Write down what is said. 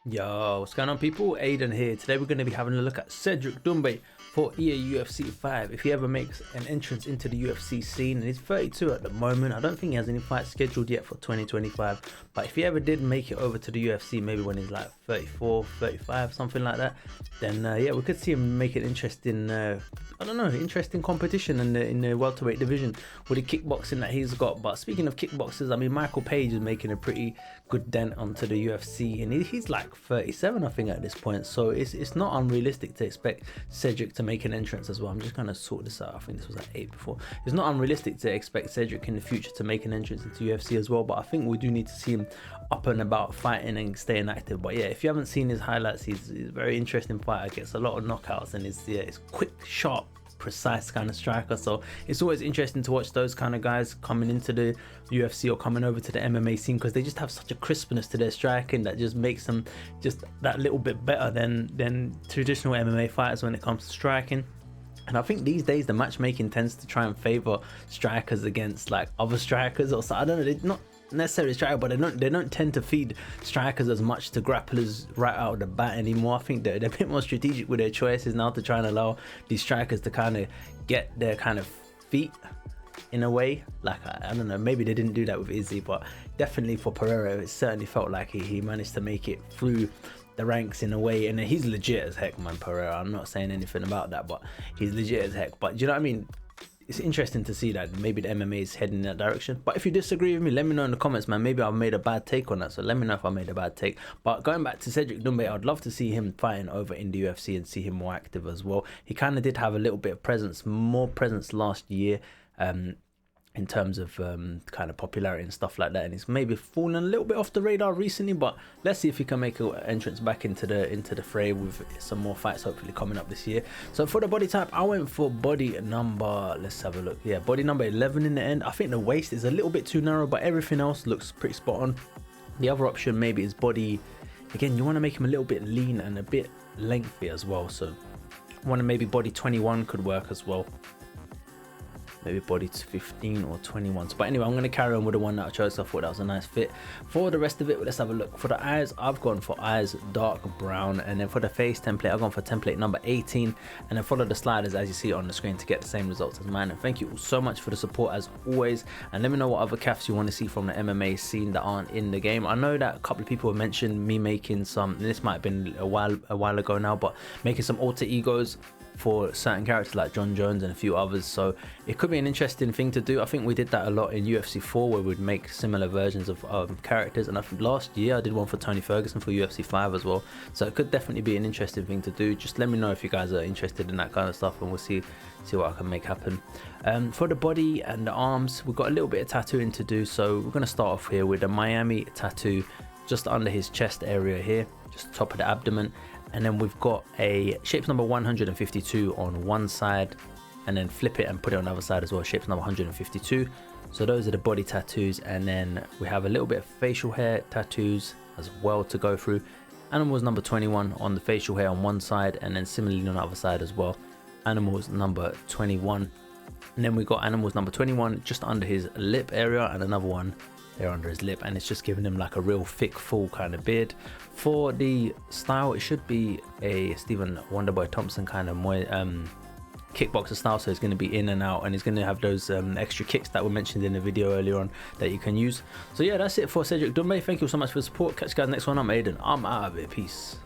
Yo, what's going on, people? Aiden here. Today we're going to be having a look at Cedric Doumbé for EA UFC 5. If he ever makes an entrance into the UFC scene, and he's 32 at the moment, I don't think he has any fights scheduled yet for 2025, but if he ever did make it over to the UFC, maybe when he's like 34, 35, something like that, then yeah, we could see him make an interesting, I don't know, interesting competition in the welterweight division with the kickboxing that he's got. But speaking of kickboxers, I mean, Michael Page is making a pretty good dent onto the UFC, and he's like 37, I think, at this point, so it's not unrealistic to expect Cedric to make an entrance as well. I'm just gonna sort this out. I think this was at 8 before. It's not unrealistic to expect Cedric in the future to make an entrance into UFC as well, but I think we do need to see him up and about fighting and staying active. But yeah, if you haven't seen his highlights, he's a very interesting fighter, gets a lot of knockouts, and it's quick, sharp, precise kind of striker. So it's always interesting to watch those kind of guys coming into the UFC or coming over to the MMA scene, because they just have such a crispness to their striking that just makes them just that little bit better than traditional MMA fighters when it comes to striking. And I think these days the matchmaking tends to try and favor strikers against like other strikers, or so I don't know, they're not necessarily striker, but they don't tend to feed strikers as much to grapplers right out of the bat anymore. I think they're a bit more strategic with their choices now to try and allow these strikers to kind of get their kind of feet in a way. Like I don't know, maybe they didn't do that with Izzy, but definitely for Pereira it certainly felt like he managed to make it through the ranks in a way. And he's legit as heck, man, Pereira. I'm not saying anything about that, but he's legit as heck. But do you know what I mean? It's interesting to see that maybe the MMA is heading in that direction. But if you disagree with me, let me know in the comments, man. Maybe I've made a bad take on that, so let me know if I made a bad take. But going back to Cedric Doumbé, I'd love to see him fighting over in the UFC and see him more active as well. He kind of did have a little bit of presence, more presence last year, in terms of kind of popularity and stuff like that, and he's maybe fallen a little bit off the radar recently. But let's see if he can make an entrance back into the fray with some more fights hopefully coming up this year. So for the body type, I went for body number, let's have a look, yeah, body number 11 in the end. I think the waist is a little bit too narrow, but everything else looks pretty spot on. The other option maybe is body, again, you want to make him a little bit lean and a bit lengthy as well, so I want to maybe body 21 could work as well. Maybe body 15 or 21. But anyway, I'm going to carry on with the one that I chose. I thought that was a nice fit. For the rest of it, let's have a look. For the eyes, I've gone for eyes dark brown, and then for the face template, I've gone for template number 18, and then follow the sliders as you see on the screen to get the same results as mine. And thank you all so much for the support as always, and let me know what other CAFs you want to see from the MMA scene that aren't in the game. I know that a couple of people have mentioned me making some, this might have been a while ago now, but making some alter egos for certain characters like John Jones and a few others, so it could be an interesting thing to do. I think we did that a lot in UFC 4, where we'd make similar versions of characters, and I think last year I did one for Tony Ferguson for UFC 5 as well, so it could definitely be an interesting thing to do. Just let me know if you guys are interested in that kind of stuff, and we'll see what I can make happen. For the body and the arms, we've got a little bit of tattooing to do, so we're going to start off here with a Miami tattoo just under his chest area here, just top of the abdomen. And then we've got a shapes number 152 on one side, and then flip it and put it on the other side as well, shapes number 152. So those are the body tattoos, and then we have a little bit of facial hair tattoos as well to go through. Animals number 21 on the facial hair on one side, and then similarly on the other side as well, animals number 21. And then we got animals number 21 just under his lip area, and another one there under his lip, and it's just giving him like a real thick, full kind of beard. For the style, it should be a Stephen Wonderboy Thompson kind of kickboxer style, so it's going to be in and out, and he's going to have those extra kicks that were mentioned in the video earlier on that you can use. So yeah, that's it for Cedric Doumbé. Thank you so much for the support. Catch you guys next one. I'm Aiden. I'm out of it. Peace.